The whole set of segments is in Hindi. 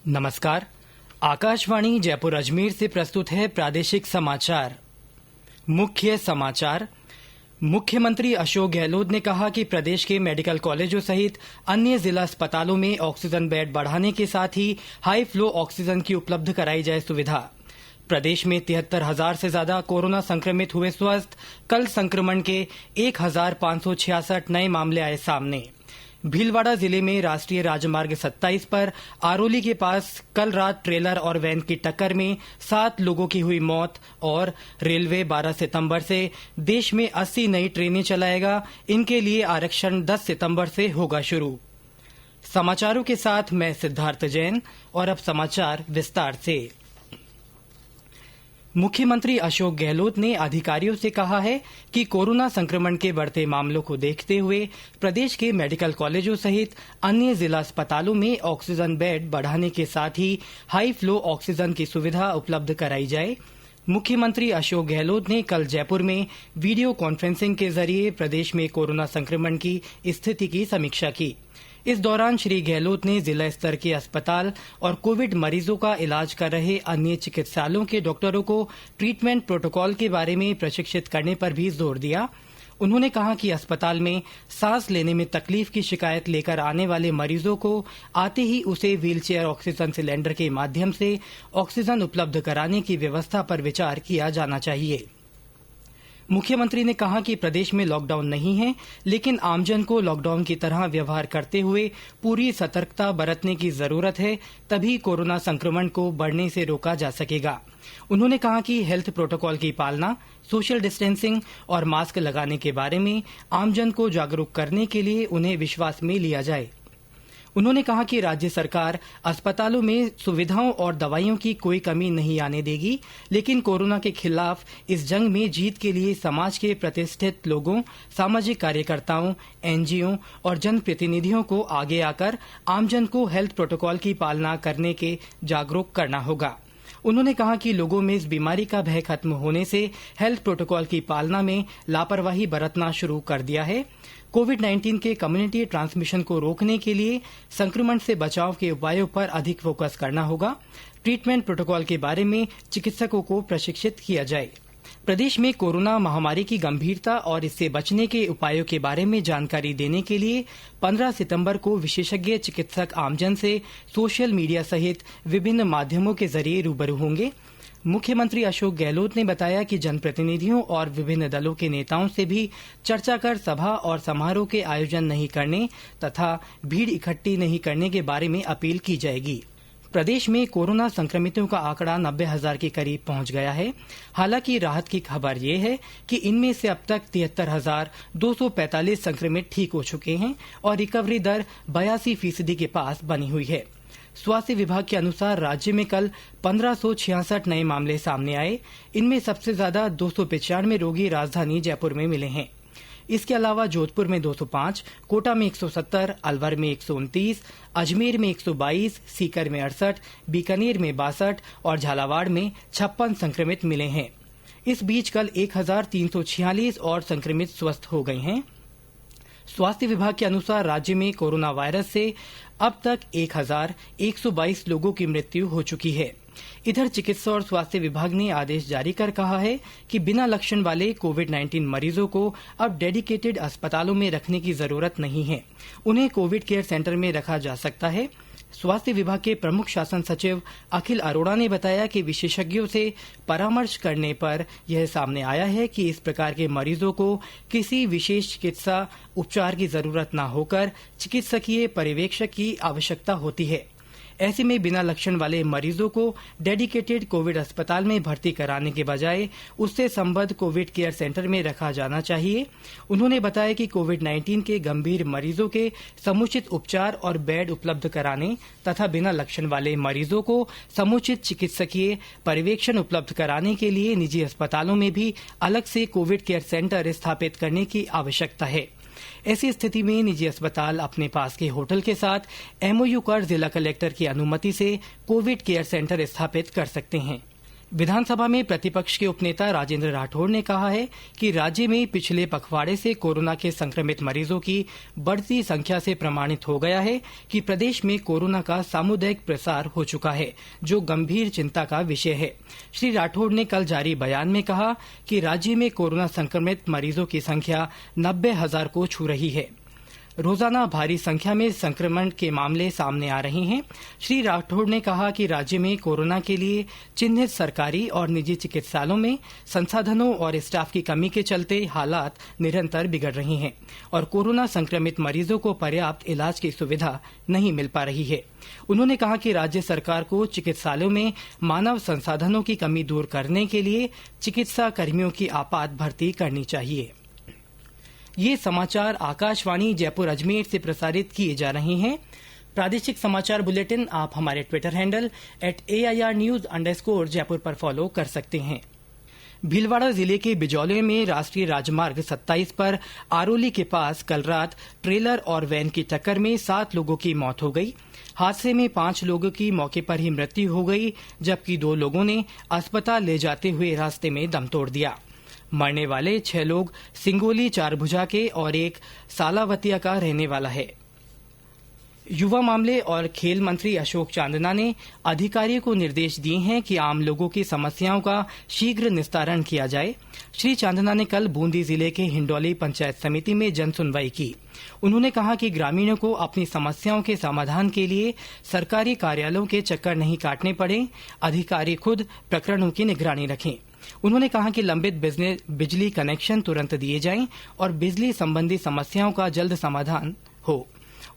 नमस्कार। आकाशवाणी जयपुर अजमेर से प्रस्तुत है प्रादेशिक समाचार। मुख्य समाचार। मुख्यमंत्री अशोक गहलोत ने कहा कि प्रदेश के मेडिकल कॉलेजों सहित अन्य जिला अस्पतालों में ऑक्सीजन बेड बढ़ाने के साथ ही हाई फ्लो ऑक्सीजन की उपलब्ध कराई जाए सुविधा। प्रदेश में 73,000 से ज्यादा कोरोना संक्रमित हुए स्वस्थ। कल संक्रमण के 1,566 नए मामले आए सामने। भीलवाड़ा जिले में राष्ट्रीय राजमार्ग 27 पर आरोली के पास कल रात ट्रेलर और वैन की टक्कर में 7 लोगों की हुई मौत। और रेलवे 12 सितंबर से देश में 80 नई ट्रेनें चलाएगा। इनके लिए आरक्षण 10 सितंबर से होगा शुरू। समाचारों के साथ मैं सिद्धार्थ जैन और अब समाचार विस्तार से। मुख्यमंत्री अशोक गहलोत ने अधिकारियों से कहा है कि कोरोना संक्रमण के बढ़ते मामलों को देखते हुए प्रदेश के मेडिकल कॉलेजों सहित अन्य जिला अस्पतालों में ऑक्सीजन बेड बढ़ाने के साथ ही हाई फ्लो ऑक्सीजन की सुविधा उपलब्ध कराई जाए। मुख्यमंत्री अशोक गहलोत ने कल जयपुर में वीडियो कॉन्फ्रेंसिंग के जरिए प्रदेश में कोरोना संक्रमण की स्थिति की समीक्षा की। इस दौरान श्री गहलोत ने जिला स्तर के अस्पताल और कोविड मरीजों का इलाज कर रहे अन्य चिकित्सालयों के डॉक्टरों को ट्रीटमेंट प्रोटोकॉल के बारे में प्रशिक्षित करने पर भी जोर दिया। उन्होंने कहा कि अस्पताल में सांस लेने में तकलीफ की शिकायत लेकर आने वाले मरीजों को आते ही उसे व्हीलचेयर ऑक्सीजन सिलेंडर के माध्यम से ऑक्सीजन उपलब्ध कराने की व्यवस्था पर विचार किया जाना चाहिए। मुख्यमंत्री ने कहा कि प्रदेश में लॉकडाउन नहीं है, लेकिन आमजन को लॉकडाउन की तरह व्यवहार करते हुए पूरी सतर्कता बरतने की जरूरत है, तभी कोरोना संक्रमण को बढ़ने से रोका जा सकेगा। उन्होंने कहा कि हेल्थ प्रोटोकॉल की पालना, सोशल डिस्टेंसिंग और मास्क लगाने के बारे में आमजन को जागरूक करने के लिए उन्हें विश्वास में लिया जाए। उन्होंने कहा कि राज्य सरकार अस्पतालों में सुविधाओं और दवाइयों की कोई कमी नहीं आने देगी, लेकिन कोरोना के खिलाफ इस जंग में जीत के लिए समाज के प्रतिष्ठित लोगों, सामाजिक कार्यकर्ताओं, एनजीओ और जनप्रतिनिधियों को आगे आकर आमजन को हेल्थ प्रोटोकॉल की पालना करने के जागरूक करना होगा। उन्होंने कहा कि लोगों में इस बीमारी का भय खत्म होने से हेल्थ प्रोटोकॉल की पालना में लापरवाही बरतना शुरू कर दिया है। कोविड-19 के कम्युनिटी ट्रांसमिशन को रोकने के लिए संक्रमण से बचाव के उपायों पर अधिक फोकस करना होगा। ट्रीटमेंट प्रोटोकॉल के बारे में चिकित्सकों को प्रशिक्षित किया जाए। प्रदेश में कोरोना महामारी की गंभीरता और इससे बचने के उपायों के बारे में जानकारी देने के लिए 15 सितंबर को विशेषज्ञ चिकित्सक आमजन से सोशल मीडिया सहित विभिन्न माध्यमों के जरिए रूबरू होंगे। मुख्यमंत्री अशोक गहलोत ने बताया कि जनप्रतिनिधियों और विभिन्न दलों के नेताओं से भी चर्चा कर सभा और समारोह के आयोजन नहीं करने तथा भीड़ इकट्ठी नहीं करने के बारे में अपील की जाएगी। प्रदेश में कोरोना संक्रमितों का आंकड़ा 90,000 के करीब पहुंच गया है। हालांकि राहत की खबर ये है कि इनमें से अब तक 73,245 संक्रमित ठीक हो चुके हैं और रिकवरी दर 82% के पास बनी हुई है। स्वास्थ्य विभाग के अनुसार राज्य में कल 1566 नए मामले सामने आए। इनमें सबसे ज्यादा 295 रोगी राजधानी जयपुर में मिले हैं। इसके अलावा जोधपुर में 205, कोटा में 170, अलवर में 129, अजमेर में 122, सीकर में 68, बीकानेर में 62 और झालावाड़ में 56 संक्रमित मिले हैं। इस बीच कल 1,346 और संक्रमित स्वस्थ हो गए हैं। स्वास्थ्य विभाग के अनुसार राज्य में कोरोना वायरस से अब तक 1,122 लोगों की मृत्यु हो चुकी है। इधर चिकित्सा और स्वास्थ्य विभाग ने आदेश जारी कर कहा है कि बिना लक्षण वाले कोविड-19 मरीजों को अब डेडिकेटेड अस्पतालों में रखने की जरूरत नहीं है। उन्हें कोविड केयर सेंटर में रखा जा सकता है। स्वास्थ्य विभाग के प्रमुख शासन सचिव अखिल अरोड़ा ने बताया कि विशेषज्ञों से परामर्श करने पर यह सामने आया है कि इस प्रकार के मरीजों को किसी विशेष चिकित्सा उपचार की जरूरत न होकर चिकित्सकीय पर्यवेक्षक की आवश्यकता होती है। ऐसे में बिना लक्षण वाले मरीजों को डेडिकेटेड कोविड अस्पताल में भर्ती कराने के बजाय उससे संबद्ध कोविड केयर सेंटर में रखा जाना चाहिए। उन्होंने बताया कि कोविड-19 के गंभीर मरीजों के समुचित उपचार और बेड उपलब्ध कराने तथा बिना लक्षण वाले मरीजों को समुचित चिकित्सकीय पर्यवेक्षण उपलब्ध कराने के लिए निजी अस्पतालों में भी अलग से कोविड केयर सेंटर स्थापित करने की आवश्यकता है। ऐसी स्थिति में निजी अस्पताल अपने पास के होटल के साथ एमओयू कर जिला कलेक्टर की अनुमति से कोविड केयर सेंटर स्थापित कर सकते हैं। विधानसभा में प्रतिपक्ष के उपनेता राजेंद्र राठौड़ ने कहा है कि राज्य में पिछले पखवाड़े से कोरोना के संक्रमित मरीजों की बढ़ती संख्या से प्रमाणित हो गया है कि प्रदेश में कोरोना का सामुदायिक प्रसार हो चुका है, जो गंभीर चिंता का विषय है। श्री राठौड़ ने कल जारी बयान में कहा कि राज्य में कोरोना संक्रमित मरीजों की संख्या 90,000 को छू रही है। रोजाना भारी संख्या में संक्रमण के मामले सामने आ रहे हैं। श्री राठौड़ ने कहा कि राज्य में कोरोना के लिए चिन्हित सरकारी और निजी चिकित्सालयों में संसाधनों और स्टाफ की कमी के चलते हालात निरंतर बिगड़ रहे हैं और कोरोना संक्रमित मरीजों को पर्याप्त इलाज की सुविधा नहीं मिल पा रही है। उन्होंने कहा कि राज्य सरकार को चिकित्सालयों में मानव संसाधनों की कमी दूर करने के लिए चिकित्सा कर्मियों की आपात भर्ती करनी चाहिए। ये समाचार आकाशवाणी जयपुर अजमेर से प्रसारित किए जा रहे हैं। प्रादेशिक समाचार बुलेटिन आप हमारे ट्विटर हैंडल @AIRnews_जयपुर पर फॉलो कर सकते हैं। भीलवाड़ा जिले के बिजौलिया में राष्ट्रीय राजमार्ग 27 पर आरोली के पास कल रात ट्रेलर और वैन की टक्कर में 7 लोगों की मौत हो गई। हादसे में 5 लोगों की मौके पर ही मृत्यु हो गई, जबकि 2 लोगों ने अस्पताल ले जाते हुए रास्ते में दम तोड़ दिया। मरने वाले 6 लोग सिंगोली चारभुजा के और एक सालावतिया का रहने वाला है। युवा मामले और खेल मंत्री अशोक चांदना ने अधिकारियों को निर्देश दिए हैं कि आम लोगों की समस्याओं का शीघ्र निस्तारण किया जाए। श्री चांदना ने कल बूंदी जिले के हिंडौली पंचायत समिति में जन सुनवाई की। उन्होंने कहा कि ग्रामीणों को अपनी समस्याओं के समाधान के लिए सरकारी कार्यालयों के चक्कर नहीं काटने पड़े, अधिकारी खुद प्रकरणों की निगरानी रखें। उन्होंने कहा कि लंबित बिजली कनेक्शन तुरंत दिए जाएं और बिजली संबंधी समस्याओं का जल्द समाधान हो।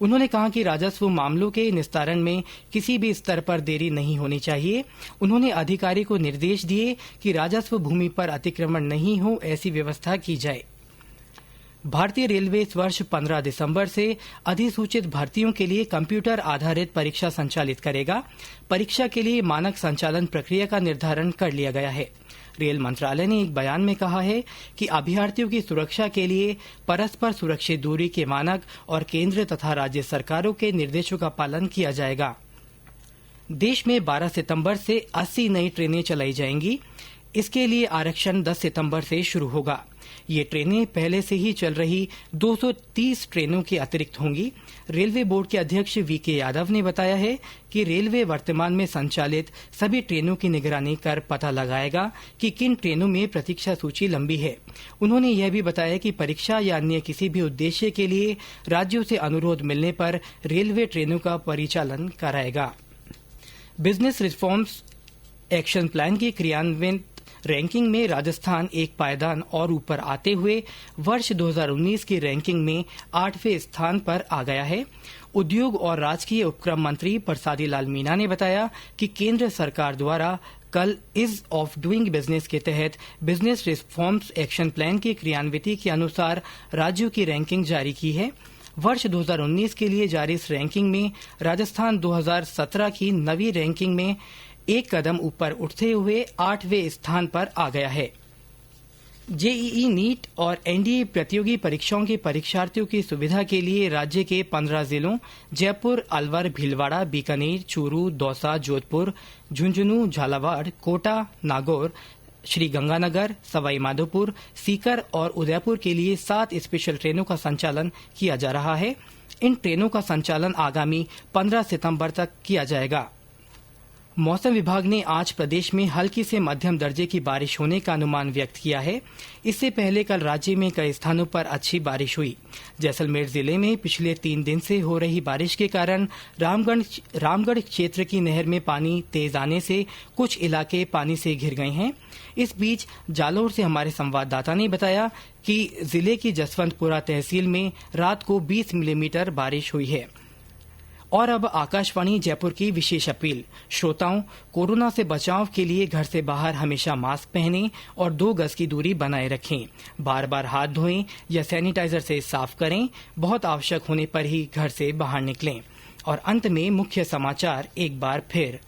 उन्होंने कहा कि राजस्व मामलों के निस्तारण में किसी भी स्तर पर देरी नहीं होनी चाहिए। उन्होंने अधिकारी को निर्देश दिए कि राजस्व भूमि पर अतिक्रमण नहीं हो, ऐसी व्यवस्था की जाए। भारतीय रेलवे इस वर्ष 15 दिसंबर से अधिसूचित भर्तियों के लिए कंप्यूटर आधारित परीक्षा संचालित करेगा। परीक्षा के लिए मानक संचालन प्रक्रिया का निर्धारण कर लिया गया है। रेल मंत्रालय ने एक बयान में कहा है कि अभ्यर्थियों की सुरक्षा के लिए परस्पर सुरक्षित दूरी के मानक और केंद्र तथा राज्य सरकारों के निर्देशों का पालन किया जाएगा। देश में 12 सितंबर से 80 नई ट्रेनें चलाई जाएंगी। इसके लिए आरक्षण 10 सितंबर से शुरू होगा। ये ट्रेनें पहले से ही चल रही 230 ट्रेनों के अतिरिक्त होंगी। रेलवे बोर्ड के अध्यक्ष वीके यादव ने बताया है कि रेलवे वर्तमान में संचालित सभी ट्रेनों की निगरानी कर पता लगाएगा कि किन ट्रेनों में प्रतीक्षा सूची लंबी है। उन्होंने यह भी बताया कि परीक्षा या अन्य किसी भी उद्देश्य के लिए राज्यों से अनुरोध मिलने पर रेलवे ट्रेनों का परिचालन कराएगा। बिजनेस रिफॉर्म्स एक्शन प्लान की क्रियान्वित रैंकिंग में राजस्थान एक पायदान और ऊपर आते हुए वर्ष 2019 की रैंकिंग में 8वें स्थान पर आ गया है। उद्योग और राजकीय उपक्रम मंत्री परसादी लाल मीणा ने बताया कि केंद्र सरकार द्वारा कल ईज ऑफ डूइंग बिजनेस के तहत बिजनेस रिफॉर्म्स एक्शन प्लान की क्रियान्विति के अनुसार राज्यों की रैंकिंग जारी की है। वर्ष 2019 के लिए जारी इस रैंकिंग में राजस्थान 2017 की नवी रैंकिंग में एक कदम ऊपर उठते हुए 8वें स्थान पर आ गया है। जेईई नीट और एनडीए प्रतियोगी परीक्षाओं के परीक्षार्थियों की सुविधा के लिए राज्य के 15 जिलों जयपुर, अलवर, भीलवाड़ा, बीकानेर, चूरू, दौसा, जोधपुर, झुंझुनू, झालावाड़, कोटा, नागौर, श्रीगंगानगर, सवाई माधोपुर, सीकर और उदयपुर के लिए 7 स्पेशल ट्रेनों का संचालन किया जा रहा है। इन ट्रेनों का संचालन आगामी 15 सितंबर तक किया जाएगा। मौसम विभाग ने आज प्रदेश में हल्की से मध्यम दर्जे की बारिश होने का अनुमान व्यक्त किया है। इससे पहले कल राज्य में कई स्थानों पर अच्छी बारिश हुई। जैसलमेर जिले में पिछले 3 दिन से हो रही बारिश के कारण रामगढ़ क्षेत्र की नहर में पानी तेज आने से कुछ इलाके पानी से घिर गए हैं। इस बीच जालौर से हमारे संवाददाता ने बताया कि जिले की जसवंतपुरा तहसील में रात को 20 मिलीमीटर बारिश हुई है। और अब आकाशवाणी जयपुर की विशेष अपील। श्रोताओं, कोरोना से बचाव के लिए घर से बाहर हमेशा मास्क पहनें और 2 गज की दूरी बनाए रखें। बार बार हाथ धोएं या सैनिटाइजर से साफ करें। बहुत आवश्यक होने पर ही घर से बाहर निकलें। और अंत में मुख्य समाचार एक बार फिर।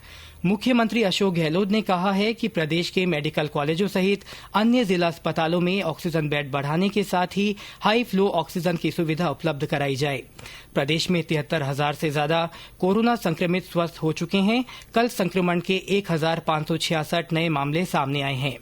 मुख्यमंत्री अशोक गहलोत ने कहा है कि प्रदेश के मेडिकल कॉलेजों सहित अन्य जिला अस्पतालों में ऑक्सीजन बेड बढ़ाने के साथ ही हाई फ्लो ऑक्सीजन की सुविधा उपलब्ध कराई जाए। प्रदेश में 73,000 से ज्यादा कोरोना संक्रमित स्वस्थ हो चुके हैं। कल संक्रमण के 1,566 नए मामले सामने आए हैं।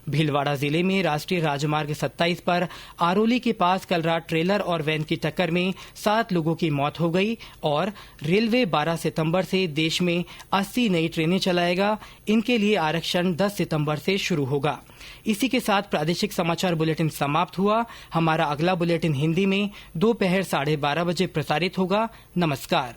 भीलवाड़ा जिले में राष्ट्रीय राजमार्ग 27 पर आरोली के पास कल रात ट्रेलर और वैन की टक्कर में 7 लोगों की मौत हो गई और रेलवे 12 सितंबर से देश में 80 नई ट्रेनें चलाएगा। इनके लिए आरक्षण 10 सितंबर से शुरू होगा। इसी के साथ प्रादेशिक समाचार बुलेटिन समाप्त हुआ। हमारा अगला बुलेटिन हिंदी में दोपहर 12:30 बजे प्रसारित होगा। नमस्कार।